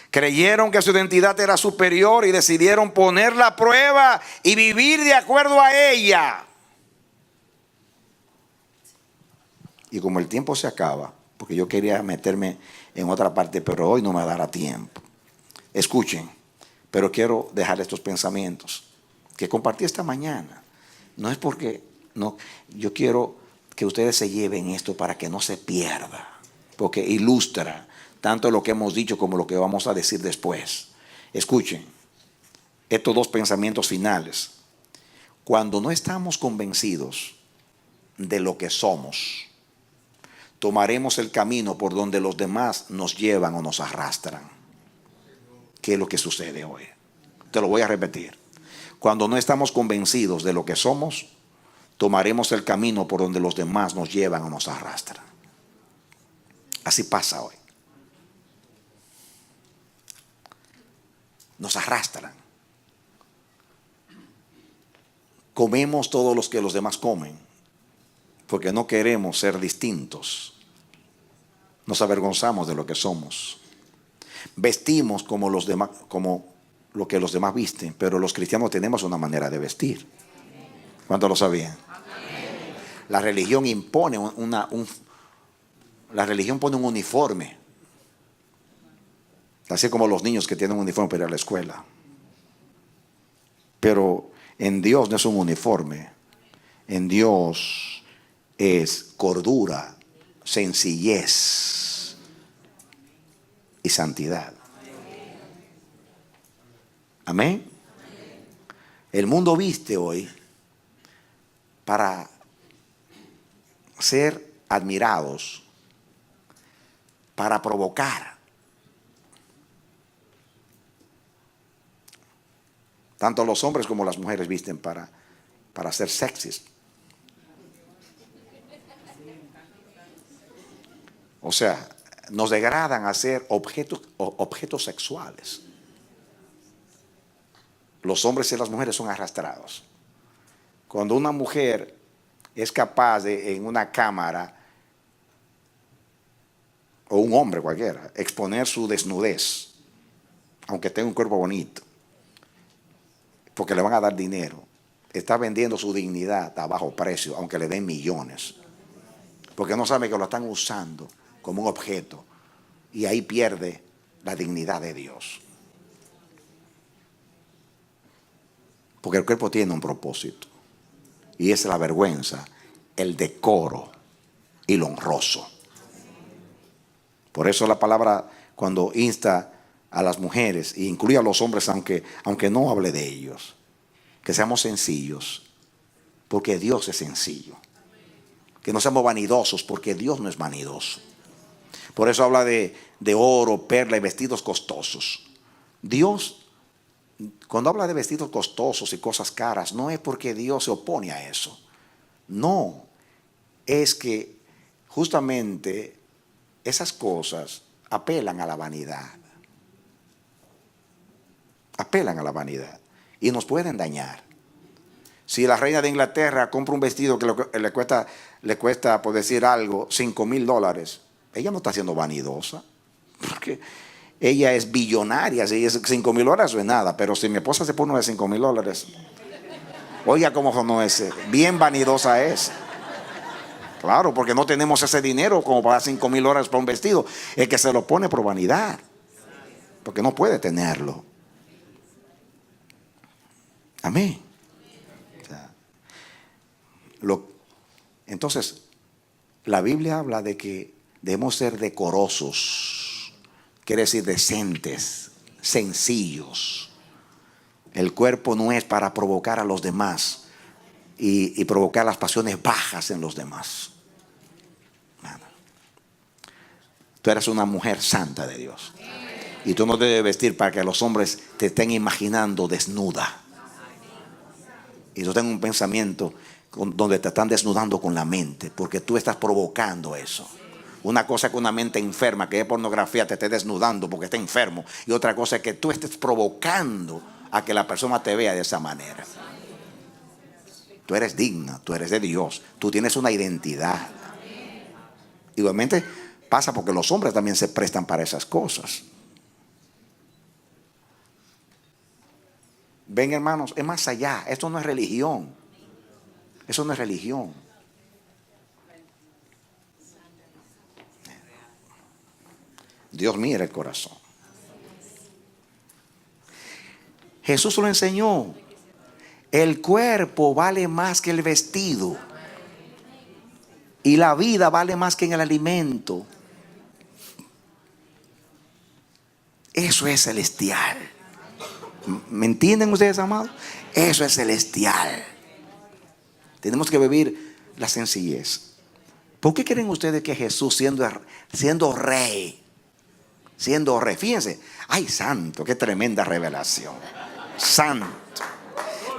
Creyeron que su identidad era superior y decidieron ponerla a prueba y vivir de acuerdo a ella. Y como el tiempo se acaba, porque yo quería meterme en otra parte, pero hoy no me dará tiempo. Escuchen, pero quiero dejar estos pensamientos que compartí esta mañana. No es porque, no, yo quiero que ustedes se lleven esto para que no se pierda. Porque ilustra tanto lo que hemos dicho como lo que vamos a decir después. Escuchen, estos dos pensamientos finales. Cuando no estamos convencidos de lo que somos, tomaremos el camino por donde los demás nos llevan o nos arrastran. ¿Qué es lo que sucede hoy? Te lo voy a repetir. Cuando no estamos convencidos de lo que somos, tomaremos el camino por donde los demás nos llevan o nos arrastran. Así pasa hoy. Nos arrastran. Comemos todos los que los demás comen, porque no queremos ser distintos. Nos avergonzamos de lo que somos. Vestimos como los demás, como lo que los demás visten, pero los cristianos tenemos una manera de vestir. ¿Cuántos lo sabían? La religión impone la religión pone un uniforme. Así como los niños que tienen un uniforme para ir a la escuela. Pero en Dios no es un uniforme. En Dios es cordura, sencillez y santidad. Amén. El mundo viste hoy para ser admirados, para provocar. Tanto los hombres como las mujeres visten para ser sexys. O sea, nos degradan a ser objetos sexuales. Los hombres y las mujeres son arrastrados. Cuando una mujer es capaz de, en una cámara, o un hombre cualquiera, exponer su desnudez, aunque tenga un cuerpo bonito, porque le van a dar dinero, está vendiendo su dignidad a bajo precio, aunque le den millones, porque no sabe que lo están usando como un objeto, y ahí pierde la dignidad de Dios. Porque el cuerpo tiene un propósito, y es la vergüenza, el decoro y lo honroso. Por eso la palabra cuando insta a las mujeres e incluye a los hombres, aunque no hable de ellos, que seamos sencillos, porque Dios es sencillo. Que no seamos vanidosos, porque Dios no es vanidoso. Por eso habla de oro, perla y vestidos costosos. Dios, cuando habla de vestidos costosos y cosas caras, no es porque Dios se opone a eso. No, es que justamente esas cosas apelan a la vanidad. Apelan a la vanidad y nos pueden dañar. Si la reina de Inglaterra compra un vestido que le cuesta, por decir algo, $5,000, ella no está siendo vanidosa, porque ella es billonaria. Si es $5,000 no es nada, pero si mi esposa se pone uno de $5,000, oiga cómo no es, bien vanidosa es. Claro, porque no tenemos ese dinero como para $5,000 para un vestido. El que se lo pone por vanidad, porque no puede tenerlo. Amén. Entonces, la Biblia habla de que debemos ser decorosos, quiere decir decentes, sencillos. El cuerpo no es para provocar a los demás y provocar las pasiones bajas en los demás. Tú eres una mujer santa de Dios y tú no debes vestir para que los hombres te estén imaginando desnuda y tú tengas un pensamiento donde te están desnudando con la mente, porque tú estás provocando eso. Una cosa es que una mente enferma, que es pornografía, te esté desnudando porque está enfermo, y otra cosa es que tú estés provocando a que la persona te vea de esa manera. Tú eres digna, tú eres de Dios, tú tienes una identidad. Igualmente pasa porque los hombres también se prestan para esas cosas. Ven, hermanos, es más allá. Esto no es religión. Eso no es religión. Dios mira el corazón. Jesús lo enseñó. El cuerpo vale más que el vestido. Y la vida vale más que en el alimento. Eso es celestial. ¿Me entienden ustedes, amados? Eso es celestial. Tenemos que vivir la sencillez. ¿Por qué creen ustedes que Jesús siendo rey, fíjense, ay santo, qué tremenda revelación, santo,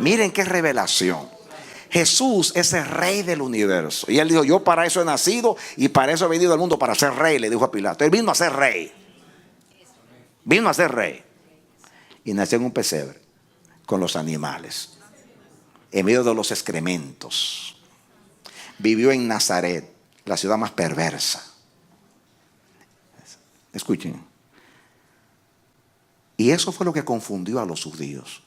miren qué revelación. Jesús es el rey del universo y él dijo, yo para eso he nacido y para eso he venido al mundo, para ser rey, le dijo a Pilato. Él vino a ser rey, y nació en un pesebre con los animales, en medio de los excrementos. Vivió en Nazaret, la ciudad más perversa. Escuchen. Y eso fue lo que confundió a los judíos.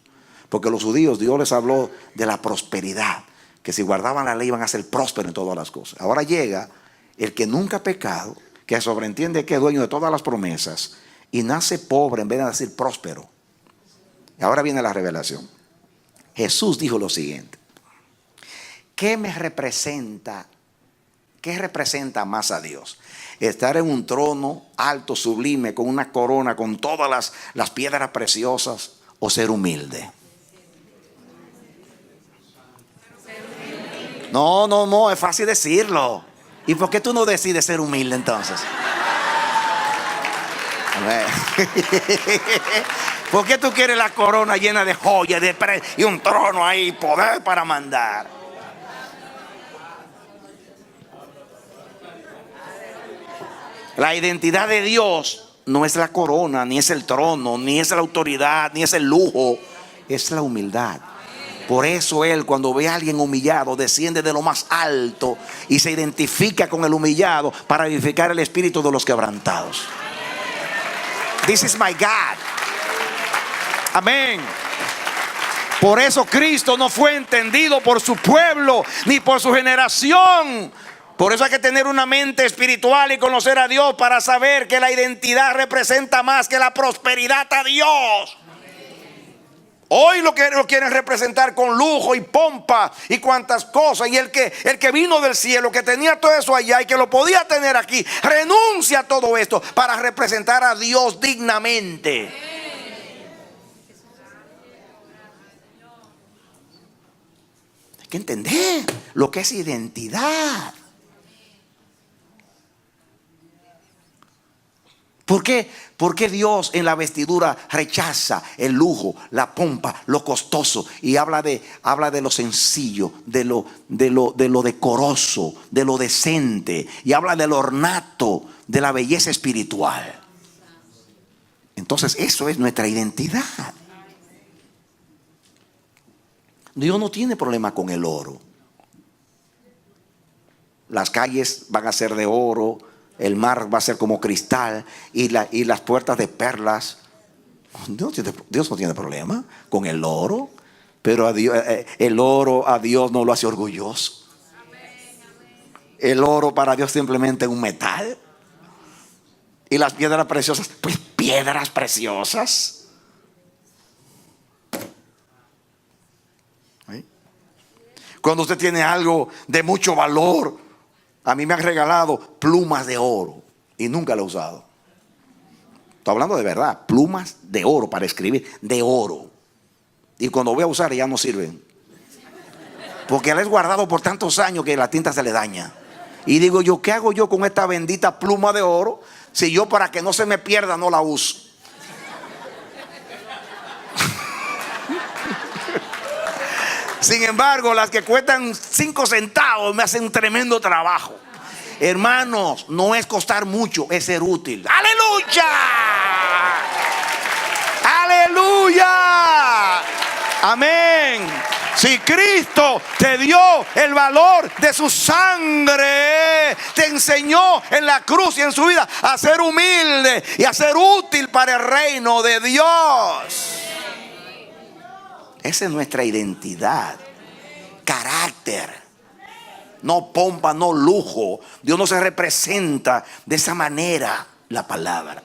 Porque los judíos, Dios les habló de la prosperidad, que si guardaban la ley iban a ser prósperos en todas las cosas. Ahora llega el que nunca ha pecado, que sobreentiende que es dueño de todas las promesas, y nace pobre en vez de nacer próspero. Y ahora viene la revelación. Jesús dijo lo siguiente: ¿qué me representa? ¿Qué representa más a Dios? Estar en un trono alto, sublime, con una corona, con todas las piedras preciosas, o ser humilde. No, es fácil decirlo. ¿Y por qué tú no decides ser humilde entonces? ¿Por qué tú quieres la corona llena de joyas y un trono ahí, poder para mandar? La identidad de Dios no es la corona, ni es el trono, ni es la autoridad, ni es el lujo, es la humildad. Por eso Él, cuando ve a alguien humillado, desciende de lo más alto y se identifica con el humillado para vivificar el espíritu de los quebrantados. This is my God. Amén. Por eso Cristo no fue entendido por su pueblo ni por su generación. Por eso hay que tener una mente espiritual y conocer a Dios para saber que la identidad representa más que la prosperidad a Dios. Hoy lo quieren representar con lujo y pompa y cuantas cosas. Y el que vino del cielo, que tenía todo eso allá y que lo podía tener aquí, renuncia a todo esto para representar a Dios dignamente. Hay que entender lo que es identidad. ¿Por qué? Porque Dios en la vestidura rechaza el lujo, la pompa, lo costoso, y habla de lo sencillo, de lo decoroso, de lo decente, y habla del ornato, de la belleza espiritual. Entonces eso es nuestra identidad. Dios no tiene problema con el oro. Las calles van a ser de oro, el mar va a ser como cristal y las puertas de perlas. Dios no tiene problema con el oro, pero el oro a Dios no lo hace orgulloso. El oro para Dios simplemente es un metal. Y las piedras preciosas, pues piedras preciosas. ¿Sí? Cuando usted tiene algo de mucho valor, a mí me han regalado plumas de oro y nunca lo he usado. Estoy hablando de verdad, plumas de oro para escribir, de oro. Y cuando voy a usar ya no sirven. Porque la he guardado por tantos años que la tinta se le daña. Y digo yo, ¿qué hago yo con esta bendita pluma de oro si yo, para que no se me pierda, no la uso? Sin embargo, las que cuestan 5 centavos me hacen un tremendo trabajo. Hermanos, no es costar mucho, es ser útil. ¡Aleluya! ¡Aleluya! Amén. Si Cristo te dio el valor de su sangre, te enseñó en la cruz y en su vida a ser humilde y a ser útil para el reino de Dios. Esa es nuestra identidad, carácter, no pompa, no lujo. Dios no se representa de esa manera, la palabra.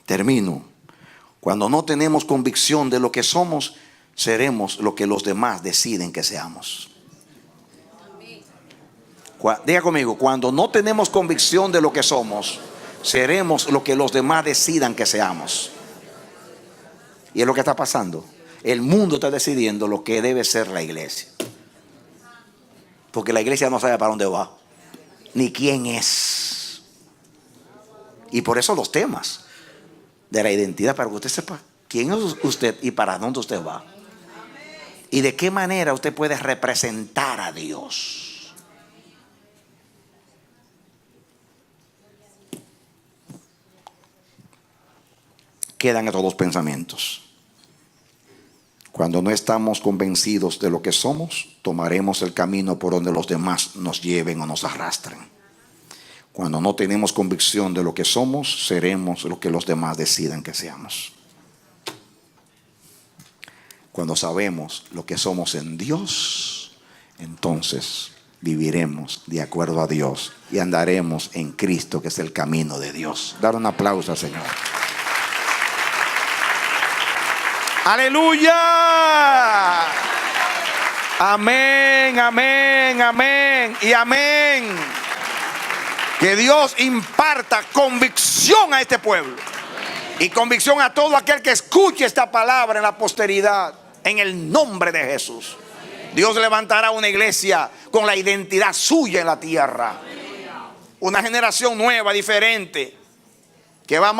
Termino. Cuando no tenemos convicción de lo que somos, seremos lo que los demás deciden que seamos. Diga conmigo, cuando no tenemos convicción de lo que somos, seremos lo que los demás decidan que seamos. Y es lo que está pasando. El mundo está decidiendo lo que debe ser la iglesia. Porque la iglesia no sabe para dónde va, ni quién es. Y por eso los temas de la identidad, para que usted sepa quién es usted y para dónde usted va. Y de qué manera usted puede representar a Dios. Quedan estos dos pensamientos. Cuando no estamos convencidos de lo que somos, tomaremos el camino por donde los demás nos lleven o nos arrastren. Cuando no tenemos convicción de lo que somos, seremos lo que los demás decidan que seamos. Cuando sabemos lo que somos en Dios, entonces viviremos de acuerdo a Dios y andaremos en Cristo, que es el camino de Dios. Dar un aplauso al Señor. Aleluya. Amén, amén, amén y amén. Que Dios imparta convicción a este pueblo y convicción a todo aquel que escuche esta palabra en la posteridad, en el nombre de Jesús. Dios levantará una iglesia con la identidad suya en la tierra. Una generación nueva, diferente, que va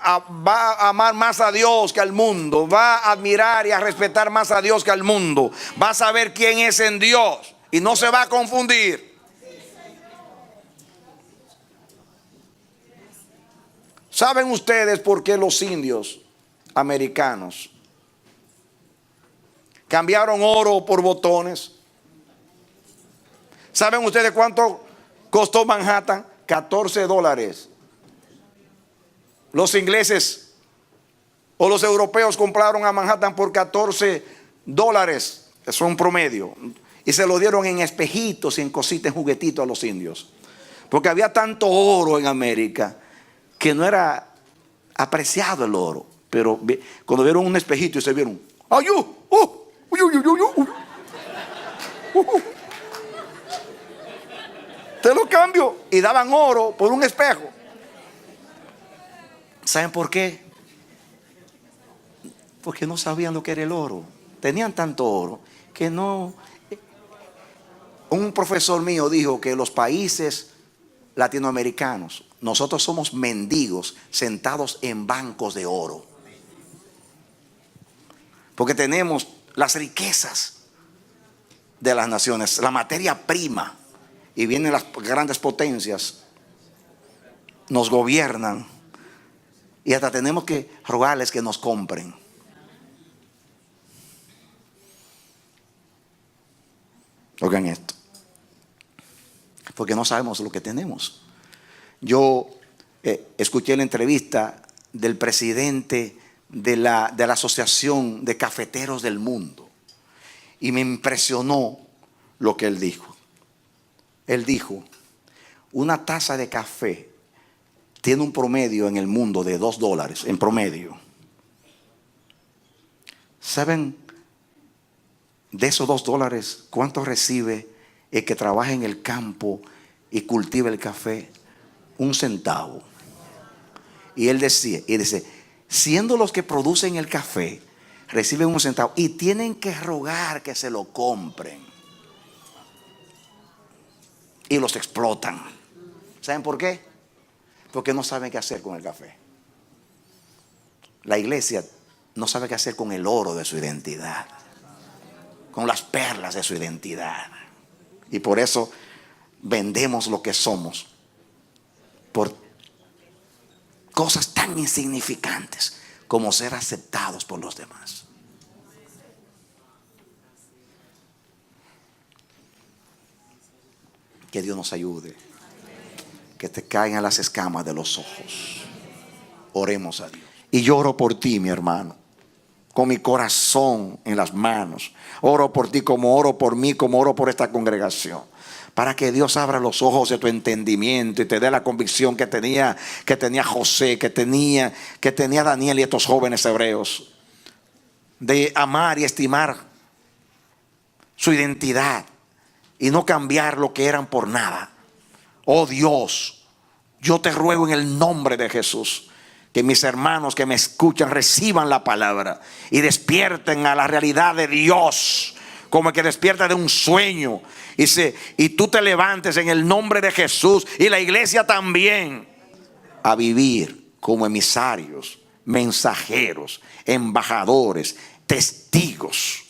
a amar más a Dios que al mundo, va a admirar y a respetar más a Dios que al mundo, va a saber quién es en Dios y no se va a confundir. ¿Saben ustedes por qué los indios americanos cambiaron oro por botones? ¿Saben ustedes cuánto costó Manhattan? $14. Los ingleses o los europeos compraron a Manhattan por $14. Eso es un promedio. Y se lo dieron en espejitos y en cositas, en juguetitos a los indios. Porque había tanto oro en América que no era apreciado el oro. Pero cuando vieron un espejito y se vieron, ¡ay, te lo cambio! Y daban oro por un espejo. ¿Saben por qué? Porque no sabían lo que era el oro. Tenían tanto oro que no. Un profesor mío dijo que los países latinoamericanos, nosotros somos mendigos sentados en bancos de oro. Porque tenemos las riquezas de las naciones, la materia prima. Y vienen las grandes potencias, nos gobiernan. Y hasta tenemos que rogarles que nos compren. Oigan esto. Porque no sabemos lo que tenemos. Yo escuché la entrevista del presidente de la Asociación de Cafeteros del Mundo. Y me impresionó lo que él dijo. Él dijo, una taza de café tiene un promedio en el mundo de $2 en promedio. ¿Saben de esos $2 cuánto recibe el que trabaja en el campo y cultiva el café? 1 centavo. Y él dice, siendo los que producen el café, reciben 1 centavo y tienen que rogar que se lo compren. Y los explotan. ¿Saben por qué? Porque no saben qué hacer con el café. La iglesia no sabe qué hacer con el oro de su identidad, con las perlas de su identidad. Y por eso vendemos lo que somos por cosas tan insignificantes como ser aceptados por los demás. Que Dios nos ayude. Que te caigan las escamas de los ojos. Oremos a Dios. Y yo oro por ti, mi hermano, con mi corazón en las manos. Oro por ti como oro por mí, como oro por esta congregación. Para que Dios abra los ojos de tu entendimiento y te dé la convicción que tenía José, que tenía Daniel y estos jóvenes hebreos. De amar y estimar su identidad y no cambiar lo que eran por nada. Oh Dios, yo te ruego en el nombre de Jesús que mis hermanos que me escuchan reciban la palabra y despierten a la realidad de Dios, como el que despierta de un sueño. Y tú te levantes en el nombre de Jesús y la iglesia también a vivir como emisarios, mensajeros, embajadores, testigos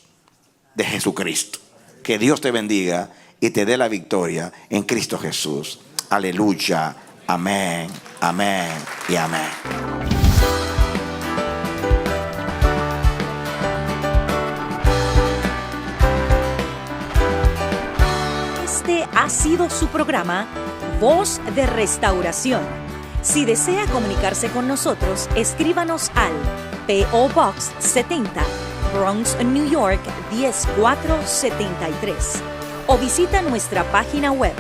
de Jesucristo. Que Dios te bendiga y te dé la victoria en Cristo Jesús. Aleluya. Amén, amén y amén. Este ha sido su programa Voz de Restauración. Si desea comunicarse con nosotros, escríbanos al P.O. Box 70, Bronx, New York 10473. O visita nuestra página web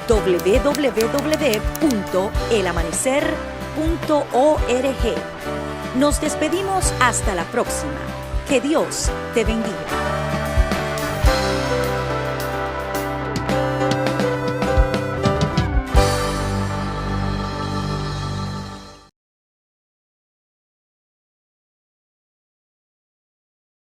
www.elamanecer.org. Nos despedimos hasta la próxima. Que Dios te bendiga.